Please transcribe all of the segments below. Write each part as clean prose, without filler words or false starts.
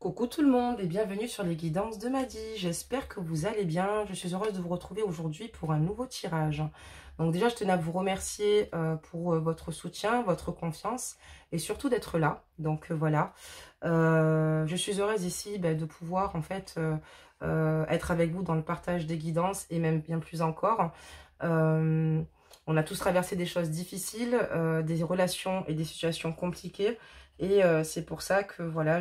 Coucou tout le monde et bienvenue sur les guidances de Madi. J'espère que vous allez bien. Je suis heureuse de vous retrouver aujourd'hui pour un nouveau tirage. Donc déjà, je tenais à vous remercier pour votre soutien, votre confiance et surtout d'être là. Donc voilà, je suis heureuse ici de pouvoir en fait être avec vous dans le partage des guidances et même bien plus encore. On a tous traversé des choses difficiles, des relations et des situations compliquées. Et c'est pour ça que voilà,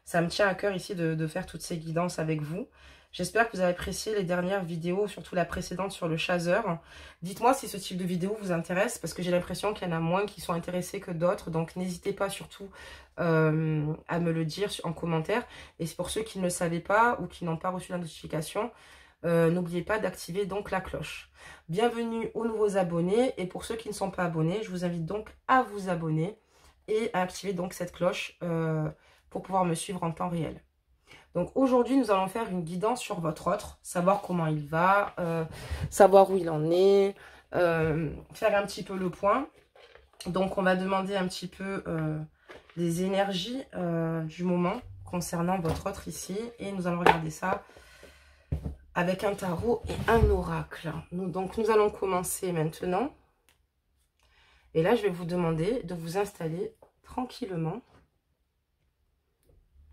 ça me tient à cœur ici de faire toutes ces guidances avec vous. J'espère que vous avez apprécié les dernières vidéos, surtout la précédente sur le chasseur. Dites-moi si ce type de vidéo vous intéresse, parce que j'ai l'impression qu'il y en a moins qui sont intéressés que d'autres. Donc n'hésitez pas surtout à me le dire en commentaire. Et c'est pour ceux qui ne le savaient pas ou qui n'ont pas reçu la notification, n'oubliez pas d'activer donc la cloche. Bienvenue aux nouveaux abonnés. Et pour ceux qui ne sont pas abonnés, je vous invite donc à vous abonner et à activer donc cette cloche pour pouvoir me suivre en temps réel. Donc aujourd'hui, nous allons faire une guidance sur votre autre, savoir comment il va, savoir où il en est, faire un petit peu le point. Donc on va demander un petit peu les énergies du moment concernant votre autre ici. Et nous allons regarder ça avec un tarot et un oracle. Donc nous allons commencer maintenant. Et là, je vais vous demander de vous installer tranquillement.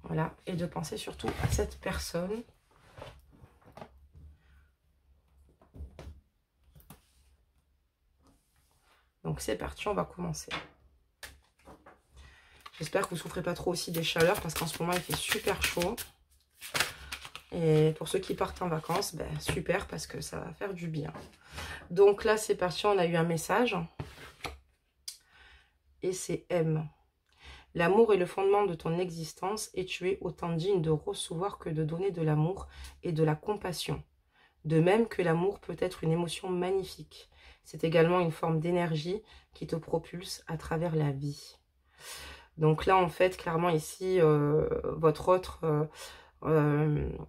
Voilà, et de penser surtout à cette personne. Donc c'est parti, on va commencer. J'espère que vous ne souffrez pas trop aussi des chaleurs parce qu'en ce moment il fait super chaud. Et pour ceux qui partent en vacances, super parce que ça va faire du bien. Donc là c'est parti, on a eu un message. Et c'est M. L'amour est le fondement de ton existence et tu es autant digne de recevoir que de donner de l'amour et de la compassion. De même que l'amour peut être une émotion magnifique. C'est également une forme d'énergie qui te propulse à travers la vie. Donc là, en fait, clairement ici, votre autre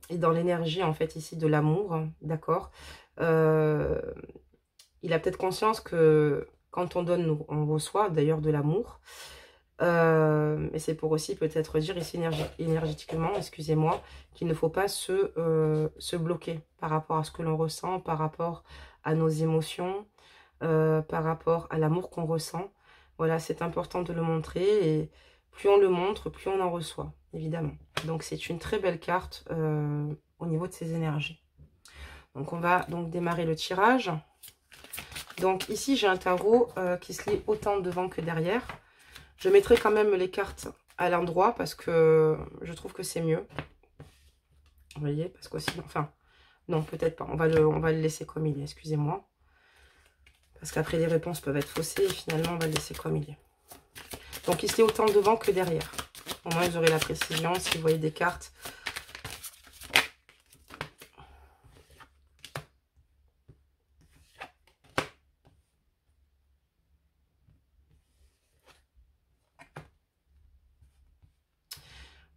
est dans l'énergie, en fait, ici de l'amour, d'accord. Il a peut-être conscience que quand on donne, on reçoit d'ailleurs de l'amour. Et c'est pour aussi peut-être dire ici énergétiquement, excusez-moi, qu'il ne faut pas se bloquer par rapport à ce que l'on ressent, par rapport à nos émotions, par rapport à l'amour qu'on ressent. Voilà, c'est important de le montrer et plus on le montre, plus on en reçoit, évidemment. Donc c'est une très belle carte au niveau de ses énergies. Donc on va donc démarrer le tirage. Donc ici j'ai un tarot qui se lit autant devant que derrière. Je mettrai quand même les cartes à l'endroit parce que je trouve que c'est mieux. Vous voyez, parce que sinon, enfin, non, peut-être pas. On va le laisser comme il est, excusez-moi. Parce qu'après, les réponses peuvent être faussées et finalement, on va le laisser comme il est. Donc, il se lit autant devant que derrière. Au moins, vous aurez la précision si vous voyez des cartes.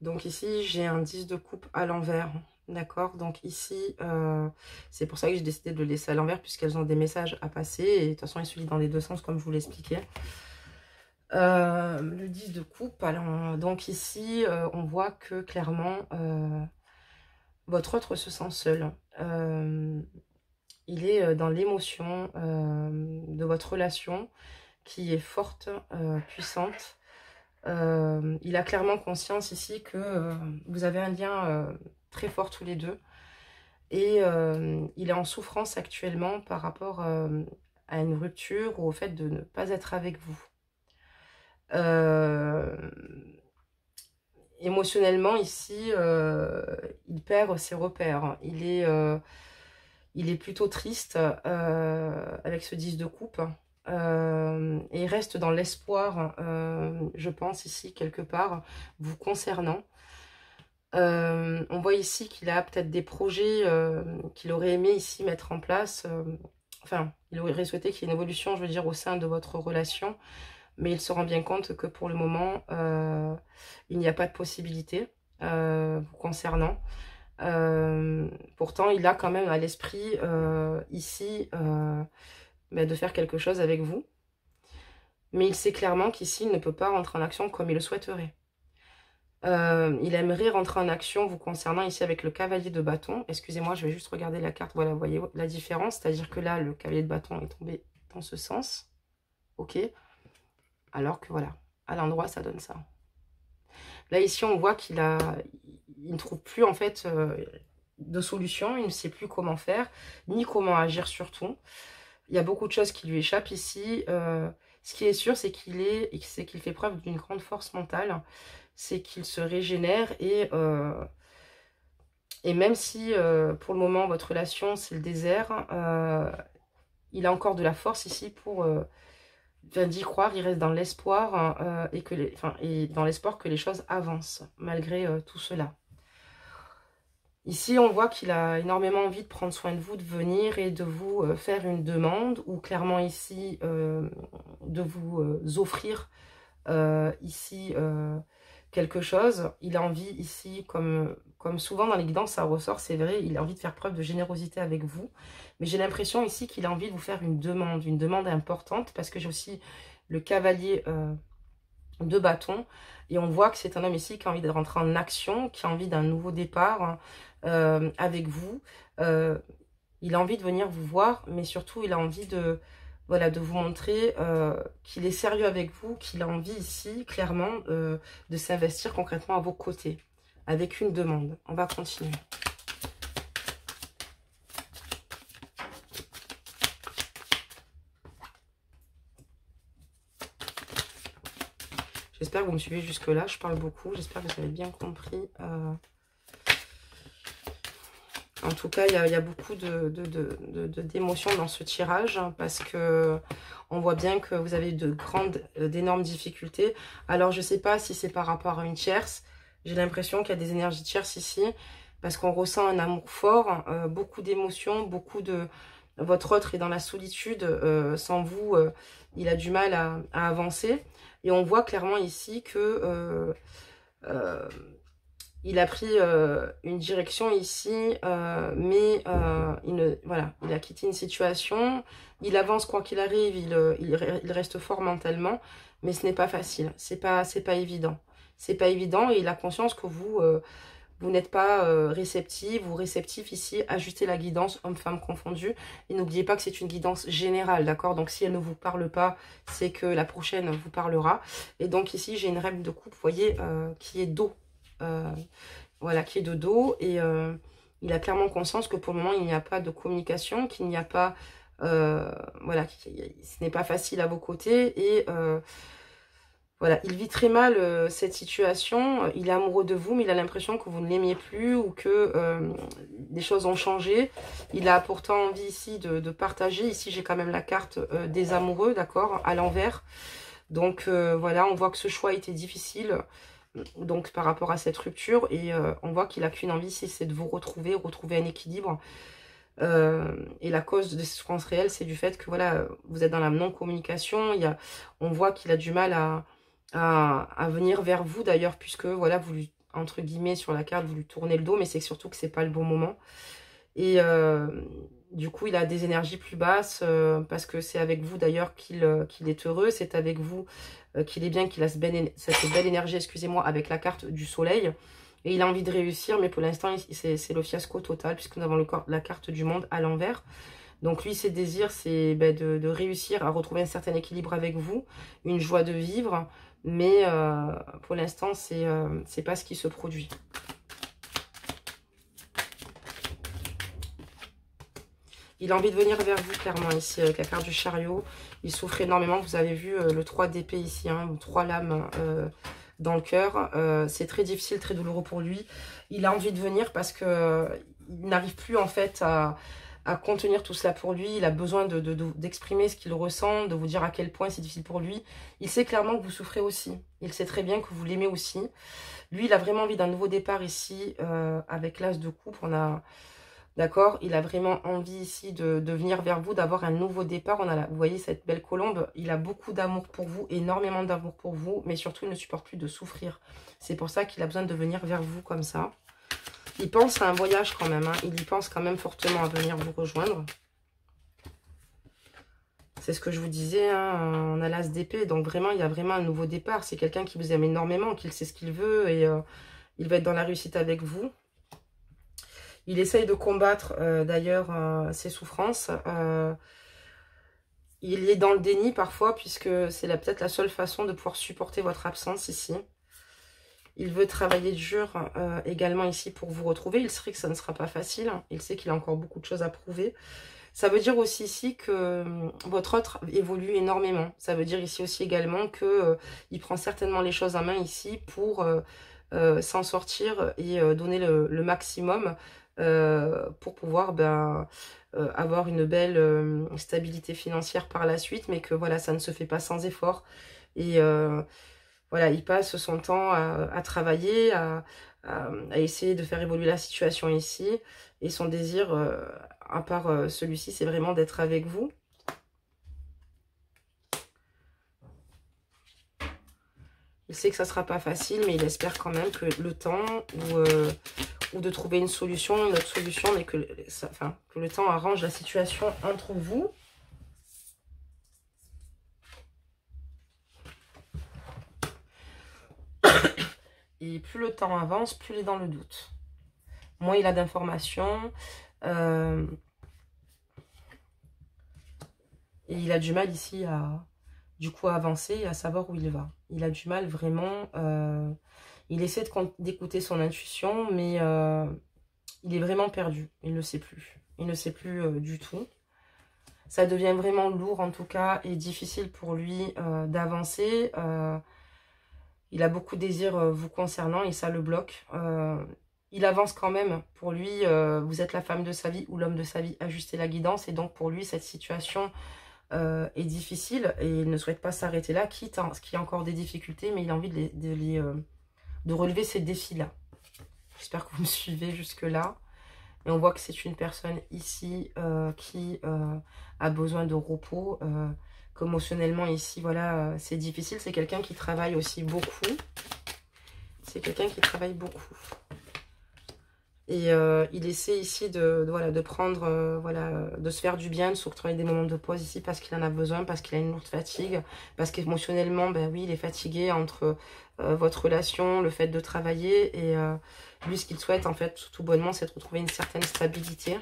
Donc ici, j'ai un 10 de coupe à l'envers, d'accord. Donc ici, c'est pour ça que j'ai décidé de le laisser à l'envers, puisqu'elles ont des messages à passer. Et de toute façon, il se lit dans les deux sens, comme je vous l'expliquais. Le 10 de coupe, alors, donc ici, on voit que clairement, votre autre se sent seul. Il est dans l'émotion de votre relation qui est forte, puissante. Il a clairement conscience ici que vous avez un lien très fort tous les deux. Et il est en souffrance actuellement par rapport à une rupture ou au fait de ne pas être avec vous. Émotionnellement ici, il perd ses repères. Il est plutôt triste avec ce 10 de coupe. Et il reste dans l'espoir, je pense ici quelque part, vous concernant. On voit ici qu'il a peut-être des projets qu'il aurait aimé ici mettre en place. Enfin, il aurait souhaité qu'il y ait une évolution, je veux dire, au sein de votre relation. Mais il se rend bien compte que pour le moment, il n'y a pas de possibilité vous concernant. Pourtant, il a quand même à l'esprit ici de faire quelque chose avec vous. Mais il sait clairement qu'ici, il ne peut pas rentrer en action comme il le souhaiterait. Il aimerait rentrer en action vous concernant ici avec le cavalier de bâton. Excusez-moi, je vais juste regarder la carte. Voilà, vous voyez la différence. C'est-à-dire que là, le cavalier de bâton est tombé dans ce sens. Ok. Alors que voilà, à l'endroit, ça donne ça. Là, ici, on voit il ne trouve plus, en fait, de solution. Il ne sait plus comment faire, ni comment agir surtout. Il y a beaucoup de choses qui lui échappent ici. Ce qui est sûr, c'est qu'il fait preuve d'une grande force mentale. C'est qu'il se régénère et même si pour le moment votre relation c'est le désert, il a encore de la force ici pour d'y croire. Il reste dans l'espoir et dans l'espoir que les choses avancent malgré tout cela. Ici, on voit qu'il a énormément envie de prendre soin de vous, de venir et de vous faire une demande, ou clairement ici, de vous offrir ici quelque chose. Il a envie ici, comme souvent dans les guidances, ça ressort, c'est vrai, il a envie de faire preuve de générosité avec vous. Mais j'ai l'impression ici qu'il a envie de vous faire une demande importante, parce que j'ai aussi le cavalier de bâton. Et on voit que c'est un homme ici qui a envie de rentrer en action, qui a envie d'un nouveau départ avec vous. Il a envie de venir vous voir, mais surtout il a envie de... Voilà, de vous montrer qu'il est sérieux avec vous, qu'il a envie ici, clairement, de s'investir concrètement à vos côtés, avec une demande. On va continuer. J'espère que vous me suivez jusque-là, je parle beaucoup, j'espère que vous avez bien compris. En tout cas, il y a beaucoup d'émotions dans ce tirage, hein, parce que on voit bien que vous avez d'énormes difficultés. Alors, je ne sais pas si c'est par rapport à une tierce. J'ai l'impression qu'il y a des énergies tierces ici, parce qu'on ressent un amour fort, beaucoup d'émotions, Votre autre est dans la solitude. Sans vous, il a du mal à avancer. Et on voit clairement ici que... il a pris une direction ici, mais voilà, il a quitté une situation. Il avance quoi qu'il arrive, il reste fort mentalement, mais ce n'est pas facile, c'est pas évident. C'est pas évident et il a conscience que vous n'êtes pas réceptive ou réceptif ici. Ajustez la guidance, homme-femme confondu. Et n'oubliez pas que c'est une guidance générale, d'accord? Donc si elle ne vous parle pas, c'est que la prochaine vous parlera. Et donc ici, j'ai une reine de coupe, vous voyez, qui est dos. Voilà, qui est de dos, et il a clairement conscience que pour le moment il n'y a pas de communication, qu'il n'y a pas voilà, ce n'est pas facile à vos côtés, et voilà, il vit très mal cette situation. Il est amoureux de vous, mais il a l'impression que vous ne l'aimiez plus, ou que des choses ont changé. Il a pourtant envie ici de partager. Ici j'ai quand même la carte des amoureux, d'accord, à l'envers. Donc voilà, on voit que ce choix était difficile, donc par rapport à cette rupture, et on voit qu'il a qu'une envie, c'est de vous retrouver un équilibre. Et la cause de ces souffrances réelles, c'est du fait que voilà, vous êtes dans la non-communication. On voit qu'il a du mal à venir vers vous d'ailleurs, puisque voilà, vous lui, entre guillemets, sur la carte, vous lui tournez le dos, mais c'est surtout que c'est pas le bon moment. Et du coup, il a des énergies plus basses, parce que c'est avec vous d'ailleurs qu'il est heureux. C'est avec vous qu'il est bien, qu'il a cette belle énergie, excusez-moi, avec la carte du soleil. Et il a envie de réussir, mais pour l'instant, c'est le fiasco total, puisque nous avons la carte du monde à l'envers. Donc lui, ses désirs, c'est de réussir à retrouver un certain équilibre avec vous, une joie de vivre. Mais pour l'instant, c'est pas ce qui se produit. Il a envie de venir vers vous, clairement, ici, avec la carte du chariot. Il souffre énormément. Vous avez vu le 3 d'épée ici, hein, 3 lames dans le cœur. C'est très difficile, très douloureux pour lui. Il a envie de venir parce que il n'arrive plus, en fait, à contenir tout cela pour lui. Il a besoin d'exprimer ce qu'il ressent, de vous dire à quel point c'est difficile pour lui. Il sait clairement que vous souffrez aussi. Il sait très bien que vous l'aimez aussi. Lui, il a vraiment envie d'un nouveau départ ici, avec l'as de coupe. D'accord, il a vraiment envie ici de venir vers vous, d'avoir un nouveau départ. Vous voyez cette belle colombe, il a beaucoup d'amour pour vous, énormément d'amour pour vous, mais surtout il ne supporte plus de souffrir. C'est pour ça qu'il a besoin de venir vers vous comme ça. Il pense à un voyage quand même, hein. Il y pense quand même fortement à venir vous rejoindre. C'est ce que je vous disais, hein, on a l'as d'épée. Donc vraiment, il y a vraiment un nouveau départ. C'est quelqu'un qui vous aime énormément, qui sait ce qu'il veut. Et il va être dans la réussite avec vous. Il essaye de combattre d'ailleurs ses souffrances. Il est dans le déni parfois, puisque c'est peut-être la seule façon de pouvoir supporter votre absence ici. Il veut travailler dur également ici pour vous retrouver. Il sait que ça ne sera pas facile. Il sait qu'il a encore beaucoup de choses à prouver. Ça veut dire aussi ici que votre autre évolue énormément. Ça veut dire ici aussi également que il prend certainement les choses en main ici pour s'en sortir et donner le maximum pour pouvoir avoir une belle stabilité financière par la suite, mais que voilà, ça ne se fait pas sans effort. Et voilà, il passe son temps à travailler, à essayer de faire évoluer la situation ici. Et son désir, à part celui-ci, c'est vraiment d'être avec vous. Il sait que ça ne sera pas facile, mais il espère quand même que le temps ou de trouver une solution, une autre solution, mais que le temps arrange la situation entre vous. Et plus le temps avance, plus il est dans le doute. Moins il a d'informations. Et il a du mal ici à avancer et à savoir où il va. Il a du mal vraiment. Il essaie d'écouter son intuition, mais il est vraiment perdu. Il ne sait plus. Il ne sait plus du tout. Ça devient vraiment lourd en tout cas et difficile pour lui d'avancer. Il a beaucoup de désirs vous concernant et ça le bloque. Il avance quand même. Pour lui, vous êtes la femme de sa vie ou l'homme de sa vie. Ajustez la guidance. Et donc pour lui, cette situation est difficile. Et il ne souhaite pas s'arrêter là, quitte à qu'il y a encore des difficultés. Mais il a envie de relever ces défis-là. J'espère que vous me suivez jusque-là. Et on voit que c'est une personne ici qui a besoin de repos. Qu'émotionnellement ici, voilà, c'est difficile. C'est quelqu'un qui travaille aussi beaucoup. C'est quelqu'un qui travaille beaucoup. Et il essaie ici de prendre, de se faire du bien, de s'octroyer des moments de pause ici parce qu'il en a besoin, parce qu'il a une lourde fatigue, parce qu'émotionnellement, ben oui, il est fatigué entre votre relation, le fait de travailler et lui, ce qu'il souhaite en fait, tout bonnement, c'est de retrouver une certaine stabilité.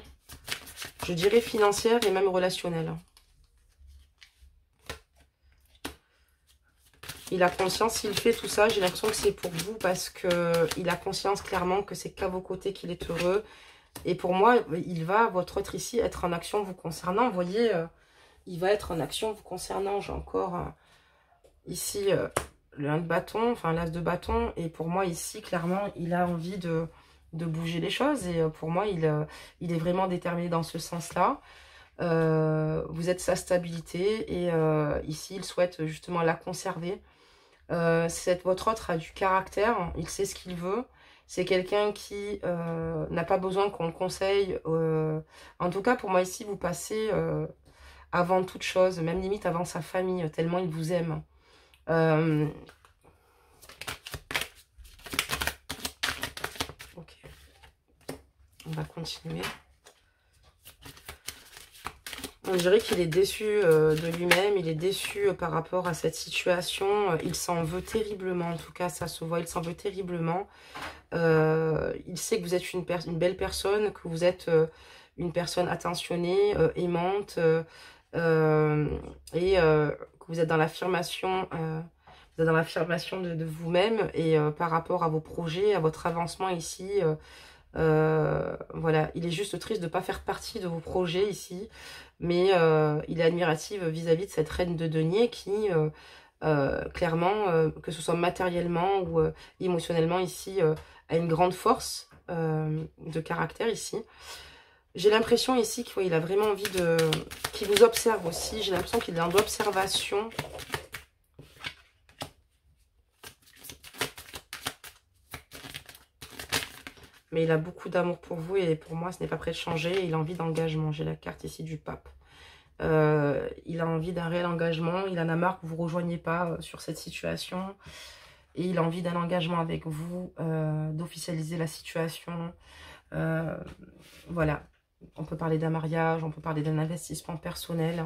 Je dirais financière et même relationnelle. Il a conscience, s'il fait tout ça, j'ai l'impression que c'est pour vous parce qu'il a conscience clairement que c'est qu'à vos côtés qu'il est heureux. Et pour moi, il va, votre autre ici, être en action vous concernant. Vous voyez, il va être en action vous concernant. J'ai encore ici le 1 de bâton, enfin l'as de bâton. Et pour moi ici, clairement, il a envie de bouger les choses. Et pour moi, il est vraiment déterminé dans ce sens-là. Vous êtes sa stabilité et ici, il souhaite justement la conserver. Votre autre a du caractère, il sait ce qu'il veut. C'est quelqu'un qui n'a pas besoin qu'on le conseille. En tout cas, pour moi ici, vous passez avant toute chose, même limite avant sa famille, tellement il vous aime. Ok, on va continuer. On dirait qu'il est déçu de lui-même, il est déçu par rapport à cette situation. Il s'en veut terriblement, en tout cas, ça se voit, il s'en veut terriblement. Il sait que vous êtes une belle personne, que vous êtes une personne attentionnée, aimante, et que vous êtes dans l'affirmation de vous-même et par rapport à vos projets, à votre avancement ici. Voilà, il est juste triste de ne pas faire partie de vos projets ici, mais il est admiratif vis-à-vis de cette reine de denier qui, clairement, que ce soit matériellement ou émotionnellement ici, a une grande force de caractère ici. J'ai l'impression ici qu'il a vraiment envie qu'il vous observe aussi. J'ai l'impression qu'il est dans l'observation. Mais il a beaucoup d'amour pour vous et pour moi, ce n'est pas prêt de changer. Il a envie d'engagement. J'ai la carte ici du pape. Il a envie d'un réel engagement. Il en a marre que vous ne rejoigniez pas sur cette situation. Et il a envie d'un engagement avec vous, d'officialiser la situation. Voilà. On peut parler d'un mariage, on peut parler d'un investissement personnel.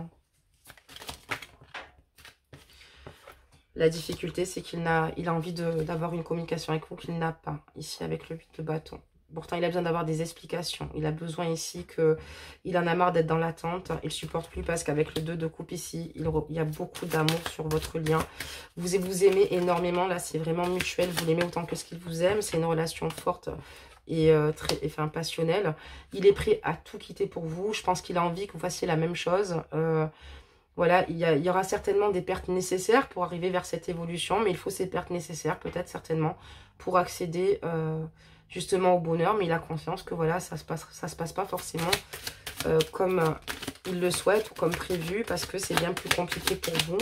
La difficulté, c'est il a envie d'avoir une communication avec vous qu'il n'a pas, ici, avec le 8 de bâton. Pourtant, il a besoin d'avoir des explications. Il a besoin ici il en a marre d'être dans l'attente. Il ne supporte plus parce qu'avec le 2 de coupe ici, il y a beaucoup d'amour sur votre lien. Vous aimez énormément. Là, c'est vraiment mutuel. Vous l'aimez autant que ce qu'il vous aime. C'est une relation forte et enfin, passionnelle. Il est prêt à tout quitter pour vous. Je pense qu'il a envie que vous fassiez la même chose. Voilà, il y aura certainement des pertes nécessaires pour arriver vers cette évolution. Mais il faut ces pertes nécessaires, peut-être certainement, pour accéder justement au bonheur, mais il a conscience que voilà, ça se passe pas forcément comme il le souhaite ou comme prévu, parce que c'est bien plus compliqué pour vous.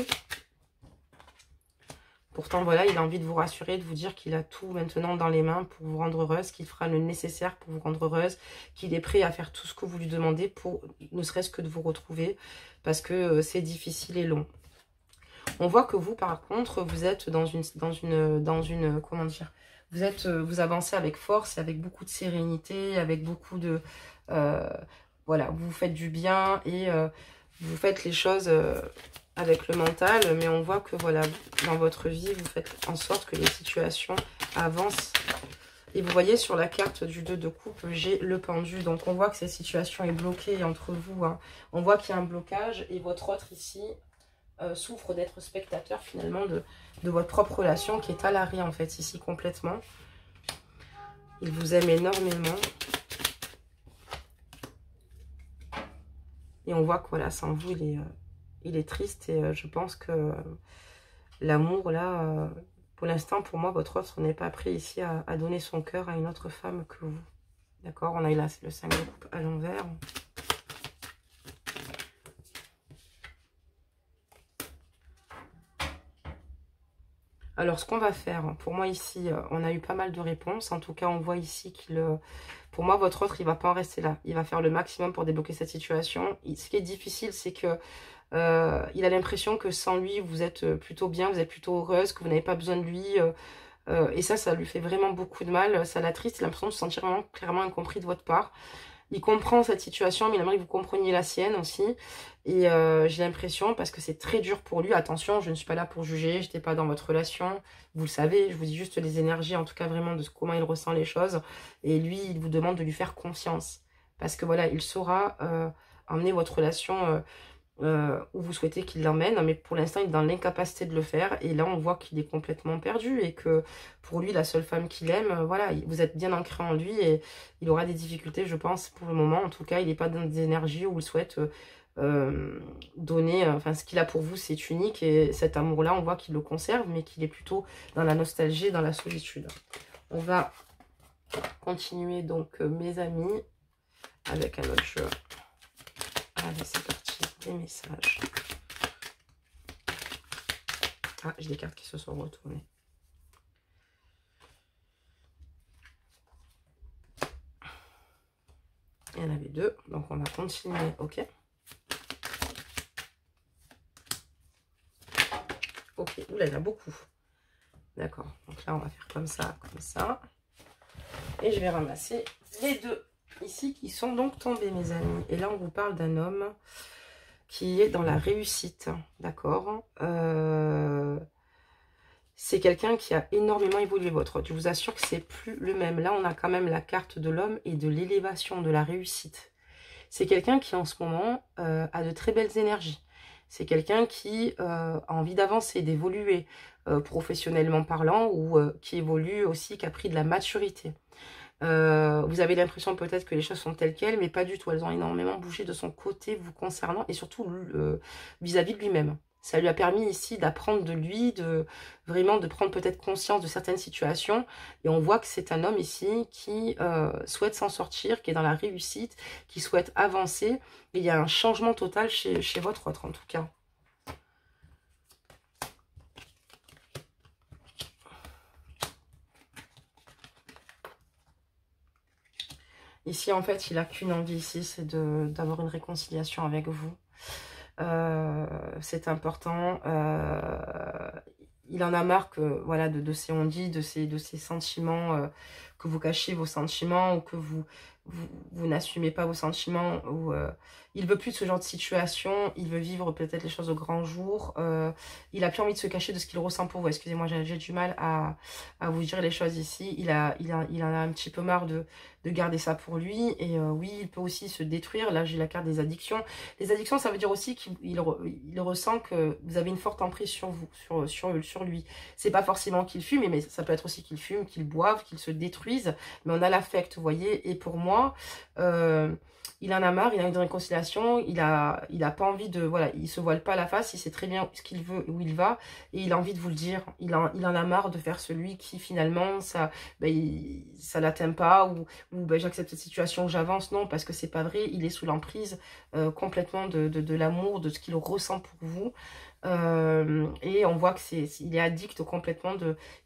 Pourtant, voilà, il a envie de vous rassurer, de vous dire qu'il a tout maintenant dans les mains pour vous rendre heureuse, qu'il fera le nécessaire pour vous rendre heureuse, qu'il est prêt à faire tout ce que vous lui demandez pour ne serait-ce que de vous retrouver, parce que c'est difficile et long. On voit que vous, par contre, vous êtes dans une comment dire, vous avancez avec force, avec beaucoup de sérénité, avec beaucoup de... voilà, vous faites du bien et vous faites les choses avec le mental. Mais on voit que, voilà, dans votre vie, vous faites en sorte que les situations avancent. Et vous voyez, sur la carte du 2 de coupe, j'ai le pendu. Donc, on voit que cette situation est bloquée entre vous. Hein. On voit qu'il y a un blocage et votre autre ici... souffre d'être spectateur finalement de votre propre relation qui est à l'arrêt en fait ici complètement. Il vous aime énormément. Et on voit que voilà, sans vous, il est triste. Et je pense que l'amour là, pour l'instant, pour moi, votre autre n'est pas prêt ici à donner son cœur à une autre femme que vous. D'accord, on a eu là le 5 de coupe à l'envers. Alors, ce qu'on va faire, pour moi ici, on a eu pas mal de réponses. En tout cas, on voit ici qu'il... pour moi, votre autre, il va pas en rester là. Il va faire le maximum pour débloquer cette situation. Ce qui est difficile, c'est que il a l'impression que sans lui, vous êtes plutôt bien, vous êtes plutôt heureuse, que vous n'avez pas besoin de lui. Et ça lui fait vraiment beaucoup de mal. Ça l'attriste, il a l'impression de se sentir vraiment clairement incompris de votre part. Il comprend cette situation, mais il aimerait que vous compreniez la sienne aussi. Et j'ai l'impression, parce que c'est très dur pour lui, attention, je ne suis pas là pour juger, je n'étais pas dans votre relation, vous le savez, je vous dis juste les énergies, en tout cas vraiment de comment il ressent les choses. Et lui, il vous demande de lui faire confiance. Parce que voilà, il saura emmener votre relation où vous souhaitez qu'il l'emmène, mais pour l'instant, il est dans l'incapacité de le faire. Et là, on voit qu'il est complètement perdu et que pour lui, la seule femme qu'il aime, voilà, vous êtes bien ancré en lui et il aura des difficultés, je pense, pour le moment. En tout cas, il n'est pas dans des énergies où il souhaite donner, enfin, ce qu'il a pour vous, c'est unique. Et cet amour-là, on voit qu'il le conserve, mais qu'il est plutôt dans la nostalgie, dans la solitude. On va continuer, donc, mes amis, avec un autre jeu. Allez, c'est parti. Des messages. Ah, j'ai des cartes qui se sont retournées. Il y en avait deux, donc on va continuer, ok. Ok, oula, il y en a beaucoup. D'accord, donc là on va faire comme ça, comme ça. Et je vais ramasser les deux ici qui sont donc tombés, mes amis. Et là on vous parle d'un homme qui est dans la réussite, d'accord. C'est quelqu'un qui a énormément évolué, votre autre. Je vous assure que c'est plus le même. Là, on a quand même la carte de l'homme et de l'élévation, de la réussite. C'est quelqu'un qui, en ce moment, a de très belles énergies. C'est quelqu'un qui a envie d'avancer, d'évoluer, professionnellement parlant, ou qui évolue aussi, qui a pris de la maturité. Vous avez l'impression peut-être que les choses sont telles quelles, mais pas du tout. Elles ont énormément bougé de son côté vous concernant et surtout vis-à-vis de lui-même. Ça lui a permis ici d'apprendre de lui, vraiment de prendre peut-être conscience de certaines situations. Et on voit que c'est un homme ici qui souhaite s'en sortir, qui est dans la réussite, qui souhaite avancer. Et il y a un changement total chez votre autre en tout cas. Ici, en fait, il n'a qu'une envie ici, c'est d'avoir une réconciliation avec vous. C'est important. Il en a marre que, voilà, de ces on-dit, de ces sentiments, que vous cachiez vos sentiments ou que vous vous n'assumez pas vos sentiments, ou il veut plus de ce genre de situation, il veut vivre peut-être les choses au grand jour, il a plus envie de se cacher de ce qu'il ressent pour vous. Excusez-moi, j'ai du mal à vous dire les choses ici. Il en a un petit peu marre de garder ça pour lui, et oui, il peut aussi se détruire. Là, j'ai la carte des addictions. Les addictions, ça veut dire aussi qu'il ressent que vous avez une forte emprise sur vous, sur lui. C'est pas forcément qu'il fume, mais ça peut être aussi qu'il fume, qu'il boive, qu'il se détruise, mais on a l'affect, vous voyez. Et pour moi, il en a marre, il a une réconciliation, il a pas envie de, voilà, il se voile pas la face, il sait très bien ce qu'il veut, où il va, et il a envie de vous le dire. Il en a marre de faire celui qui finalement, ça l'atteint pas, ou j'accepte cette situation, j'avance. Non, parce que c'est pas vrai, il est sous l'emprise complètement de l'amour, de ce qu'il ressent pour vous. Et on voit que il est addict complètement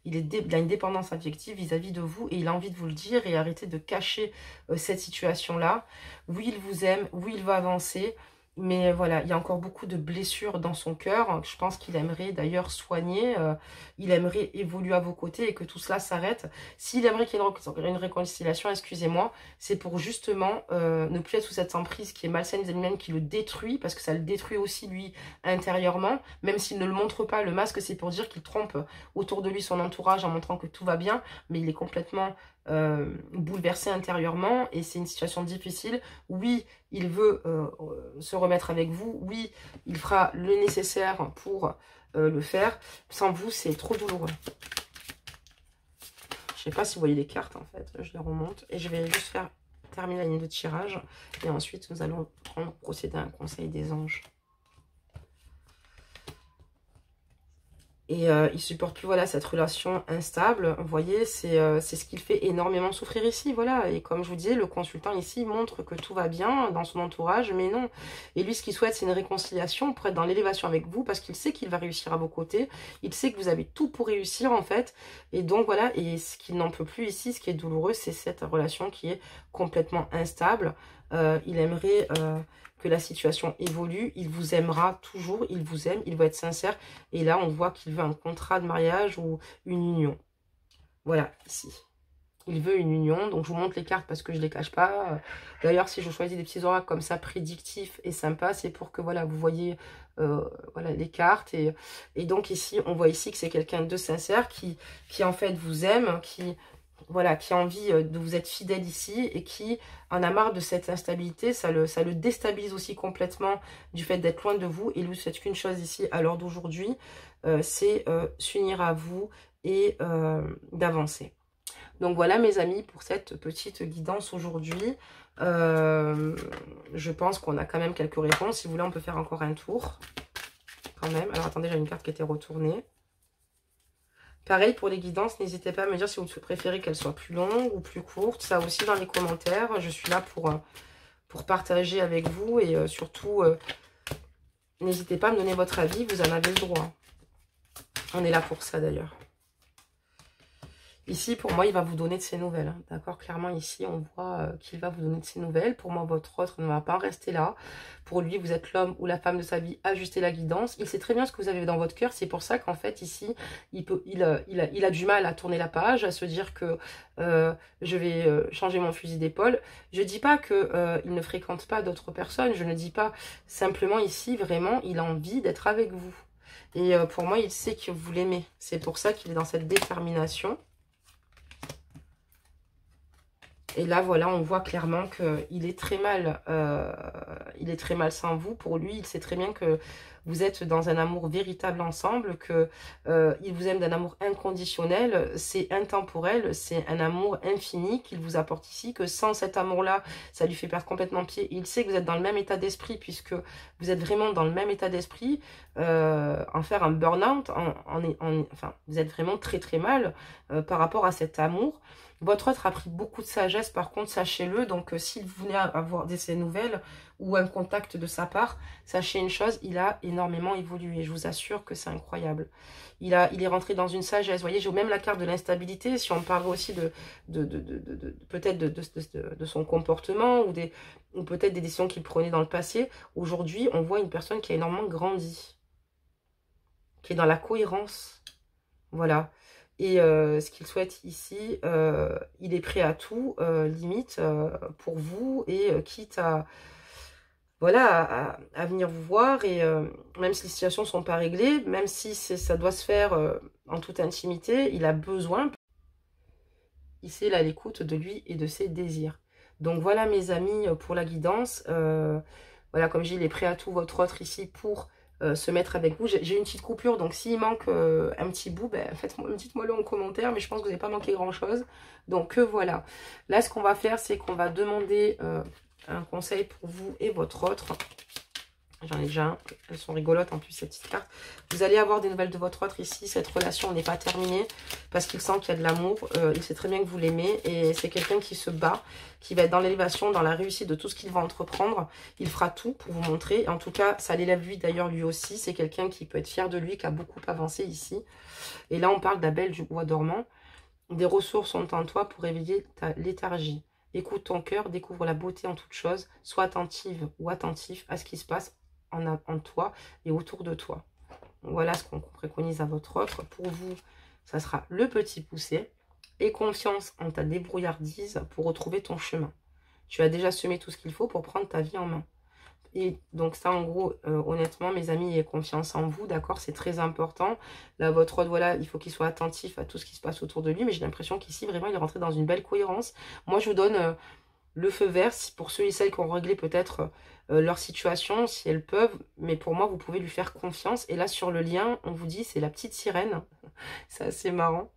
il a une dépendance affective vis-à-vis de vous, et il a envie de vous le dire et arrêter de cacher cette situation-là. Oui, il vous aime, oui, il va avancer, mais voilà, il y a encore beaucoup de blessures dans son cœur. Je pense qu'il aimerait d'ailleurs soigner, il aimerait évoluer à vos côtés et que tout cela s'arrête. S'il aimerait qu'il y ait une réconciliation, excusez-moi, c'est pour justement ne plus être sous cette emprise qui est malsaine vis-à-vis lui-même, qui le détruit, parce que ça le détruit aussi lui intérieurement, même s'il ne le montre pas. Le masque, c'est pour dire qu'il trompe autour de lui son entourage en montrant que tout va bien, mais il est complètement bouleversé intérieurement, et c'est une situation difficile. Oui, il veut se remettre avec vous, oui, il fera le nécessaire pour le faire. Sans vous, c'est trop douloureux. Je sais pas si vous voyez les cartes, en fait, je les remonte, et je vais juste terminer la ligne de tirage, et ensuite nous allons procéder à un conseil des anges. Et il supporte plus, voilà, cette relation instable. Vous voyez, c'est ce qu'il fait énormément souffrir ici, voilà. Et comme je vous disais, le consultant ici montre que tout va bien dans son entourage, mais non. Et lui, ce qu'il souhaite, c'est une réconciliation pour être dans l'élévation avec vous, parce qu'il sait qu'il va réussir à vos côtés. Il sait que vous avez tout pour réussir, en fait. Et donc, voilà, et ce qu'il n'en peut plus ici, ce qui est douloureux, c'est cette relation qui est complètement instable. Il aimerait que la situation évolue, il vous aimera toujours, il vous aime, il va être sincère. Et là, on voit qu'il veut un contrat de mariage ou une union. Voilà, ici. Il veut une union, donc je vous montre les cartes parce que je ne les cache pas. D'ailleurs, si je choisis des petits oracles comme ça, prédictifs et sympas, c'est pour que, voilà, vous voyez voilà, les cartes. Et donc ici, on voit ici que c'est quelqu'un de sincère qui en fait vous aime, voilà, qui a envie de vous être fidèle ici, et qui en a marre de cette instabilité. Ça le déstabilise aussi complètement du fait d'être loin de vous. Et lui souhaite qu'une chose ici à l'heure d'aujourd'hui, c'est s'unir à vous et d'avancer. Donc voilà mes amis pour cette petite guidance aujourd'hui. Je pense qu'on a quand même quelques réponses. Si vous voulez, on peut faire encore un tour quand même. Alors attendez, j'ai une carte qui a été retournée. Pareil pour les guidances, n'hésitez pas à me dire si vous préférez qu'elles soient plus longues ou plus courtes. Ça aussi dans les commentaires. Je suis là pour partager avec vous. Et surtout, n'hésitez pas à me donner votre avis. Vous en avez le droit. On est là pour ça d'ailleurs. Ici, pour moi, il va vous donner de ses nouvelles. Hein, d'accord? Clairement, ici, on voit qu'il va vous donner de ses nouvelles. Pour moi, votre autre ne va pas en rester là. Pour lui, vous êtes l'homme ou la femme de sa vie. Ajustez la guidance. Il sait très bien ce que vous avez dans votre cœur. C'est pour ça qu'en fait, ici, il a du mal à tourner la page, à se dire que je vais changer mon fusil d'épaule. Je ne dis pas qu'il ne fréquente pas d'autres personnes. Je ne dis pas. Simplement, ici, vraiment, il a envie d'être avec vous. Et pour moi, il sait que vous l'aimez. C'est pour ça qu'il est dans cette détermination. Et là, voilà, on voit clairement qu'il est très mal. Il est très mal sans vous. Pour lui, il sait très bien que vous êtes dans un amour véritable ensemble, que il vous aime d'un amour inconditionnel. C'est intemporel, c'est un amour infini qu'il vous apporte ici, que sans cet amour-là, ça lui fait perdre complètement pied. Il sait que vous êtes dans le même état d'esprit, puisque vous êtes vraiment dans le même état d'esprit. En faire un burn-out, enfin, vous êtes vraiment très très mal par rapport à cet amour. Votre autre a pris beaucoup de sagesse, par contre, sachez-le. Donc, s'il venait à avoir de ses nouvelles ou un contact de sa part, sachez une chose, il a énormément évolué. Je vous assure que c'est incroyable. Il est rentré dans une sagesse. Vous voyez, j'ai même la carte de l'instabilité. Si on parle aussi peut-être de son comportement ou peut-être des décisions qu'il prenait dans le passé, aujourd'hui, on voit une personne qui a énormément grandi, qui est dans la cohérence. Voilà. Et ce qu'il souhaite ici, il est prêt à tout, limite, pour vous, et quitte à, voilà, à venir vous voir, et même si les situations ne sont pas réglées, même si ça doit se faire en toute intimité, il a besoin, ici, il est à l'écoute de lui et de ses désirs. Donc voilà mes amis pour la guidance. Voilà, comme je dis, il est prêt à tout, votre autre ici, pour se mettre avec vous. J'ai une petite coupure, donc s'il manque un petit bout, ben, dites-moi-le en commentaire, mais je pense que vous n'avez pas manqué grand-chose. Donc voilà. Là, ce qu'on va faire, c'est qu'on va demander un conseil pour vous et votre autre. J'en ai déjà un. Elles sont rigolotes en plus, ces petites cartes. Vous allez avoir des nouvelles de votre autre ici. Cette relation n'est pas terminée parce qu'il sent qu'il y a de l'amour. Il sait très bien que vous l'aimez. Et c'est quelqu'un qui se bat, qui va être dans l'élévation, dans la réussite de tout ce qu'il va entreprendre. Il fera tout pour vous montrer. En tout cas, ça l'élève lui d'ailleurs lui aussi. C'est quelqu'un qui peut être fier de lui, qui a beaucoup avancé ici. Et là, on parle d'Abel du bois dormant. Des ressources sont en toi pour éveiller ta léthargie. Écoute ton cœur, découvre la beauté en toute chose. Sois attentive ou attentif à ce qui se passe en toi et autour de toi. Voilà ce qu'on préconise à votre autre. Pour vous, ça sera le petit poussé. Et confiance en ta débrouillardise pour retrouver ton chemin. Tu as déjà semé tout ce qu'il faut pour prendre ta vie en main. Et donc ça, en gros, honnêtement, mes amis, ayez confiance en vous, d'accord? C'est très important. Là, votre autre, voilà, il faut qu'il soit attentif à tout ce qui se passe autour de lui. Mais j'ai l'impression qu'ici, vraiment, il est rentré dans une belle cohérence. Moi, je vous donne le feu vert pour ceux et celles qui ont réglé peut-être leur situation, si elles peuvent. Mais pour moi, vous pouvez lui faire confiance. Et là, sur le lien, on vous dit, c'est la petite sirène. C'est assez marrant.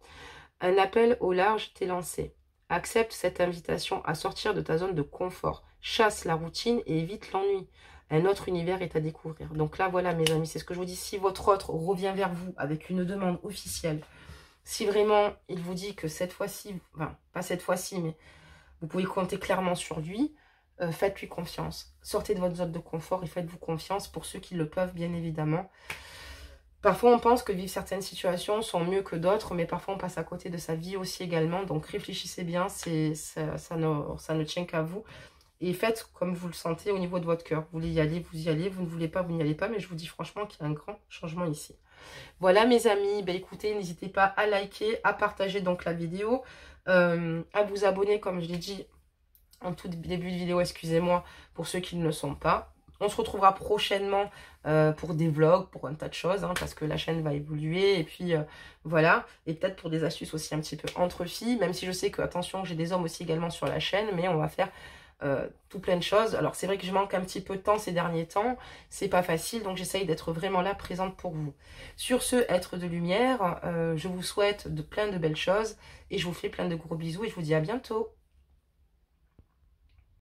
Un appel au large t'est lancé. Accepte cette invitation à sortir de ta zone de confort. Chasse la routine et évite l'ennui. Un autre univers est à découvrir. Donc là, voilà, mes amis, c'est ce que je vous dis. Si votre autre revient vers vous avec une demande officielle, si vraiment il vous dit que cette fois-ci, enfin, pas cette fois-ci, mais vous pouvez compter clairement sur lui, faites-lui confiance. Sortez de votre zone de confort et faites-vous confiance pour ceux qui le peuvent, bien évidemment. Parfois, on pense que vivre certaines situations sont mieux que d'autres, mais parfois, on passe à côté de sa vie aussi également. Donc, réfléchissez bien, ça ne tient qu'à vous. Et faites comme vous le sentez au niveau de votre cœur. Vous voulez y aller, vous y allez. Vous ne voulez pas, vous n'y allez pas. Mais je vous dis franchement qu'il y a un grand changement ici. Voilà, mes amis. Ben, écoutez, n'hésitez pas à liker, à partager donc la vidéo, à vous abonner, comme je l'ai dit en tout début de vidéo, excusez-moi, pour ceux qui ne le sont pas. On se retrouvera prochainement pour des vlogs, pour un tas de choses, hein, parce que la chaîne va évoluer. Et puis, voilà. Et peut-être pour des astuces aussi un petit peu entre filles, même si je sais que, attention, j'ai des hommes aussi également sur la chaîne, mais on va faire tout plein de choses. Alors, c'est vrai que je manque un petit peu de temps ces derniers temps. C'est pas facile, donc j'essaye d'être vraiment là, présente pour vous. Sur ce, être de lumière, je vous souhaite plein de belles choses. Et je vous fais plein de gros bisous et je vous dis à bientôt.